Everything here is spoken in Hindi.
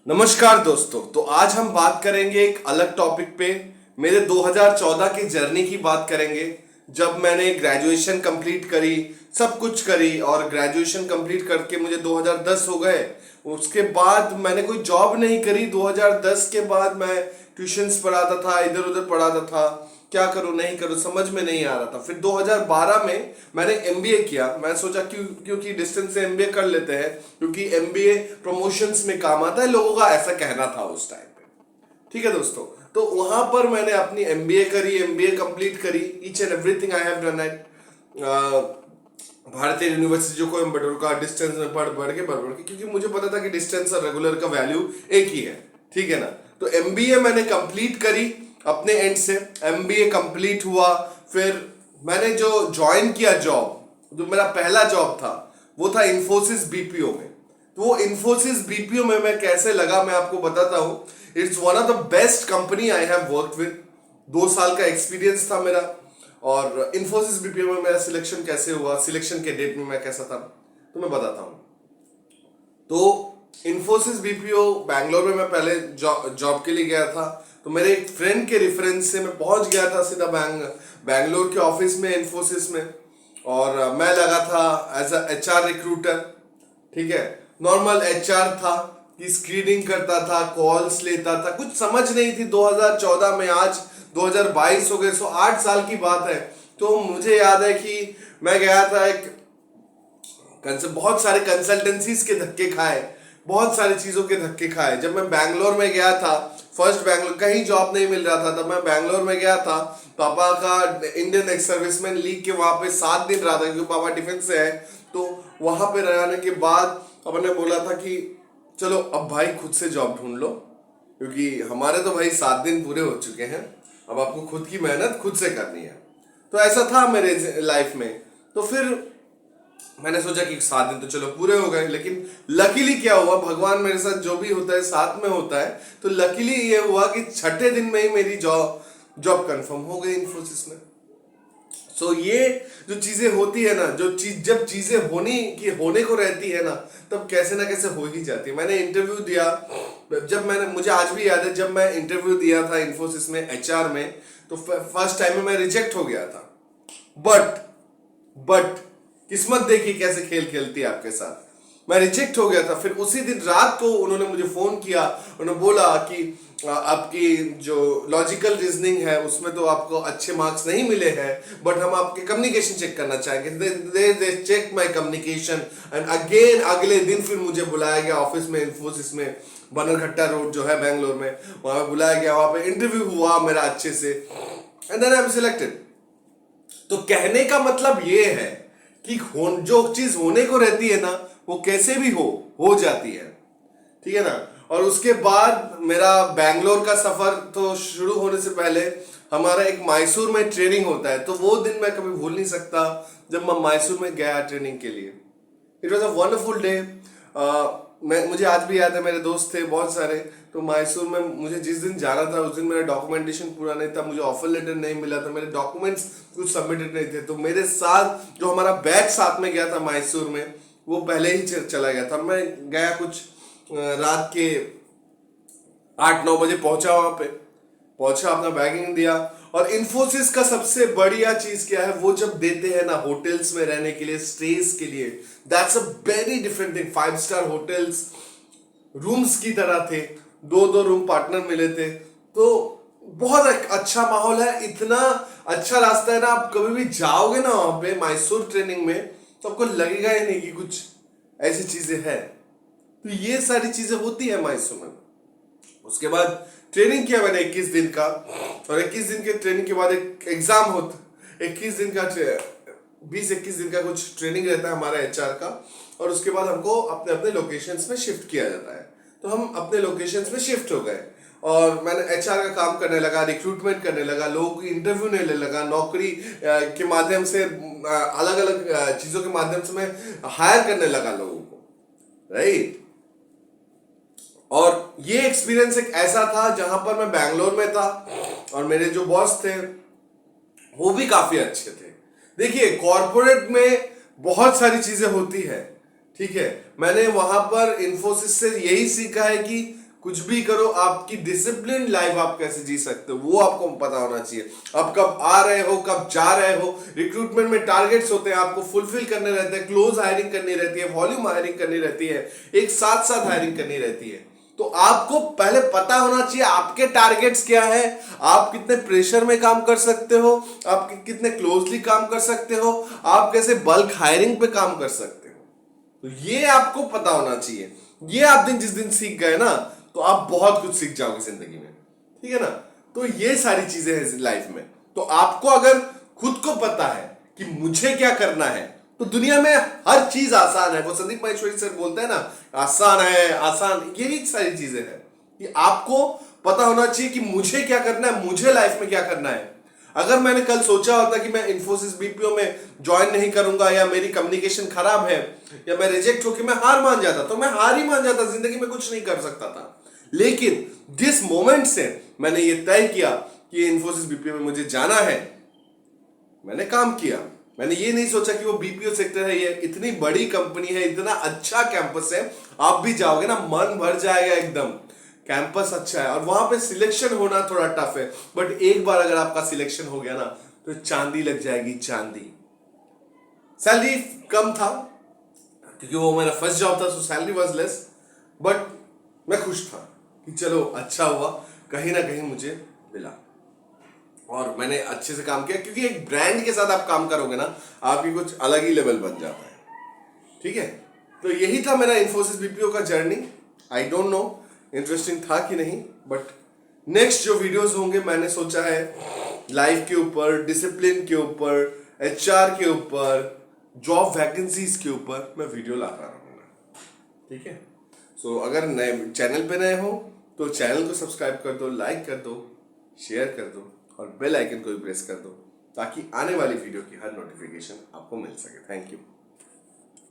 नमस्कार दोस्तों। तो आज हम बात करेंगे एक अलग टॉपिक पे। मेरे 2014 की जर्नी की बात करेंगे, जब मैंने ग्रेजुएशन कंप्लीट करी, सब कुछ करी और ग्रेजुएशन कंप्लीट करके मुझे 2010 हो गए। उसके बाद मैंने कोई जॉब नहीं करी। 2010 के बाद मैं ट्यूशन्स पढ़ाता था, इधर उधर पढ़ाता था, क्या करूं नहीं करूं समझ में नहीं आ रहा था। फिर 2012 में मैंने एमबीए किया। मैं सोचा क्योंकि डिस्टेंस से एमबीए कर लेते हैं, क्योंकि एमबीए प्रमोशंस में काम आता है, लोगों का ऐसा कहना था उस टाइम पे। ठीक है दोस्तों, तो वहां पर मैंने अपनी एमबीए करी, एमबीए कंप्लीट करी। Each and everything I have done at भारतीय यूनिवर्सिटी जो कोयम्बटूर का, डिस्टेंस में पढ़ के, क्योंकि मुझे पता था कि डिस्टेंस और रेगुलर का वैल्यू एक ही है। ठीक है ना। तो एमबीए मैंने कंप्लीट करी अपने एंड से। एमबीए कंप्लीट हुआ, फिर मैंने जो ज्वाइन किया जॉब, जो मेरा पहला जॉब था, वो था इन्फोसिस बीपीओ में। तो वो इन्फोसिस बीपीओ में मैं कैसे लगा मैं आपको बताता हूं। It's one of the best company I have worked with. 2 साल का एक्सपीरियंस था मेरा। और इन्फोसिस बीपीओ में मेरा सिलेक्शन कैसे हुआ, सिलेक्शन के डेट में मैं कैसा था, तो मैं बताता हूँ। तो इन्फोसिस बीपीओ बैंगलोर में मैं पहले जॉब के लिए गया था। तो मेरे एक फ्रेंड के रेफरेंस से मैं पहुंच गया था सीधा बैंगलोर के ऑफिस में, इन्फोसिस में। और मैं लगा था एज अ एचआर रिक्रूटर। ठीक है, नॉर्मल एचआर था कि स्क्रीनिंग करता था, कॉल्स लेता था, कुछ समझ नहीं थी 2014 में। आज 2022 हो गए, सो 8 साल की बात है। तो मुझे याद है कि मैं गया था एक बहुत सारे कंसल्टेंसीज के धक्के खाए, बहुत सारी चीजों के धक्के खाए। जब मैं बैंगलोर में गया था, फर्स्ट बैंगलोर, कहीं जॉब नहीं मिल रहा था, तब मैं बैंगलोर में गया था। पापा का इंडियन एक्स सर्विसमैन लीग के वहां पे 7 दिन रहा था, क्योंकि पापा डिफेंस से है। तो वहां पे रहने के बाद पापा ने बोला था कि चलो अब भाई खुद से जॉब ढूंढ लो, क्योंकि हमारे तो भाई 7 दिन पूरे हो चुके हैं, अब आपको खुद की मेहनत खुद से करनी है। तो ऐसा था मेरे लाइफ में। तो फिर मैंने सोचा कि 7 दिन तो चलो पूरे हो गए, लेकिन लकीली क्या हुआ, भगवान मेरे साथ जो भी होता है साथ में होता है। तो लकीली ये हुआ कि छठे दिन में ही मेरी जॉब कंफर्म हो गई इन्फोसिस में। सो ये जो चीजें होती है ना, जब चीजें होने को रहती है ना, तब कैसे ना कैसे हो ही जाती है। मैंने इंटरव्यू दिया, मुझे आज भी याद है, जब मैं इंटरव्यू दिया था इन्फोसिस में एचआर में, तो फर्स्ट टाइम में मैं रिजेक्ट हो गया था। बट किस्मत देखिए कैसे खेल खेलती है आपके साथ। मैं रिजेक्ट हो गया था। फिर उसी दिन रात को उन्होंने मुझे फोन किया। उन्होंने बोला कि आपकी जो लॉजिकल रीजनिंग है उसमें तो आपको अच्छे मार्क्स नहीं मिले हैं, बट हम आपके कम्युनिकेशन चेक करना चाहेंगे। They check my communication and again अगले दिन फिर मुझे बुलाया गया ऑफिस में, इन्फोसिस में, बनरघट्टा रोड जो है बैंगलोर में, वहां पे बुलाया गया। वहां पे इंटरव्यू हुआ मेरा अच्छे से, and then I am selected. तो कहने का मतलब ये है कि जो चीज होने को रहती है ना, वो कैसे भी हो जाती है। ठीक है ना। और उसके बाद मेरा बैंगलोर का सफर तो शुरू होने से पहले हमारा एक मैसूर में ट्रेनिंग होता है। तो वो दिन मैं कभी भूल नहीं सकता, जब मैं मैसूर में गया ट्रेनिंग के लिए। It was a wonderful day. मुझे आज भी याद है, मेरे दोस्त थे बहुत सारे। तो मैसूर में मुझे जिस दिन जाना था, उस दिन मेरा डॉक्यूमेंटेशन पूरा नहीं था, मुझे ऑफर लेटर नहीं मिला था, मेरे डॉक्यूमेंट्स कुछ सबमिटेड नहीं थे। तो मेरे साथ जो हमारा बैच साथ में गया था मैसूर में, वो पहले ही चला गया था। मैं गया कुछ रात के 8-9 बजे पहुंचा, वहां पे पहुंचा, अपना बैगिंग दिया। और इन्फोसिस का सबसे बढ़िया चीज क्या है, वो जब देते हैं ना होटल्स में रहने के लिए, स्टेज के लिए, that's a very different thing. 5 star hotels rooms की तरह थे, 2-2 रूम पार्टनर मिले थे। तो बहुत एक अच्छा माहौल है, इतना अच्छा रास्ता है ना। आप कभी भी जाओगे ना वहां पे मैसूर ट्रेनिंग में, तो आपको लगेगा ही नहीं कि कुछ ऐसी चीजें हैं। तो ये सारी चीजें होती है मैसूर में। उसके बाद ट्रेनिंग किया मैंने 21 दिन का, और 21 दिन के ट्रेनिंग के बाद एक एग्जाम होता। 20-21 दिन का कुछ ट्रेनिंग रहता है हमारा एचआर का। और उसके बाद हमको अपने अपने लोकेशंस में शिफ्ट किया जाता है। तो हम अपने लोकेशंस में शिफ्ट हो गए, और मैंने एचआर का काम करने लगा, रिक्रूटमेंट करने लगा, लोगों की इंटरव्यू लेने लगा, नौकरी के माध्यम से, अलग अलग चीजों के माध्यम से मैं हायर करने लगा लोगों को, राइट। और ये एक्सपीरियंस एक ऐसा था जहां पर मैं बैंगलोर में था, और मेरे जो बॉस थे वो भी काफी अच्छे थे। देखिए, कॉरपोरेट में बहुत सारी चीजें होती है। ठीक है, मैंने वहां पर इन्फोसिस से यही सीखा है कि कुछ भी करो, आपकी डिसिप्लिन लाइफ आप कैसे जी सकते हो वो आपको पता होना चाहिए। आप कब आ रहे हो, कब जा रहे हो। रिक्रूटमेंट में टारगेट्स होते हैं, आपको फुलफिल करने रहते हैं, क्लोज हायरिंग करनी रहती है, वॉल्यूम हायरिंग करनी रहती है, एक साथ साथ हायरिंग करनी रहती है। तो आपको पहले पता होना चाहिए आपके टारगेट्स क्या है, आप कितने प्रेशर में काम कर सकते हो, आप कितने क्लोजली काम कर सकते हो, आप कैसे बल्क हायरिंग पे काम कर सकते हो। तो ये आपको पता होना चाहिए। ये आप जिस दिन सीख गए ना, तो आप बहुत कुछ सीख जाओगे जिंदगी में, ठीक है ना। तो ये सारी चीजें हैं लाइफ में। तो आपको अगर खुद को पता है कि मुझे क्या करना है, तो दुनिया में हर चीज आसान है। वो संदीप महेश्वरी सर बोलते हैं ना, आसान है आसान, यही सारी चीजें हैं कि आपको पता होना चाहिए कि मुझे क्या करना है, मुझे लाइफ में क्या करना है। अगर मैंने कल सोचा होता कि मैं इन्फोसिस बीपीओ में ज्वाइन नहीं करूंगा, या मेरी कम्युनिकेशन खराब है, या मैं रिजेक्ट होकर मैं हार मान जाता, तो मैं हार ही मान जाता, जिंदगी में कुछ नहीं कर सकता था। लेकिन जिस मोमेंट से मैंने ये तय किया कि इन्फोसिस बीपीओ में मुझे जाना है, मैंने काम किया। मैंने ये नहीं सोचा कि वो बीपीओ सेक्टर है, ये इतनी बड़ी कंपनी है, इतना अच्छा कैंपस है, आप भी जाओगे ना मन भर जाएगा एकदम। कैंपस अच्छा है और वहां पे सिलेक्शन होना थोड़ा टफ है, बट एक बार अगर आपका सिलेक्शन हो गया ना, तो चांदी लग जाएगी, चांदी। सैलरी कम था क्योंकि वो मेरा फर्स्ट जॉब था, सो सैलरी वाज लेस, बट मैं खुश था कि चलो अच्छा हुआ, कहीं ना कहीं मुझे मिला और मैंने अच्छे से काम किया। क्योंकि एक ब्रांड के साथ आप काम करोगे ना, आपकी कुछ अलग ही लेवल बन जाता है, ठीक है। तो यही था मेरा इन्फोसिस बीपीओ का journey. I don't know interesting था कि नहीं, बट नेक्स्ट जो वीडियोस होंगे मैंने सोचा है लाइफ के ऊपर, डिसिप्लिन के ऊपर, एचआर के ऊपर, जॉब वैकेंसीज के ऊपर मैं वीडियो लाता रहूंगा, ठीक है। सो अगर नए चैनल पे नए हो तो चैनल को सब्सक्राइब कर दो, लाइक कर दो, शेयर कर दो और बेल आइकन को भी प्रेस कर दो, ताकि आने वाली वीडियो की हर नोटिफिकेशन आपको मिल सके। Thank you.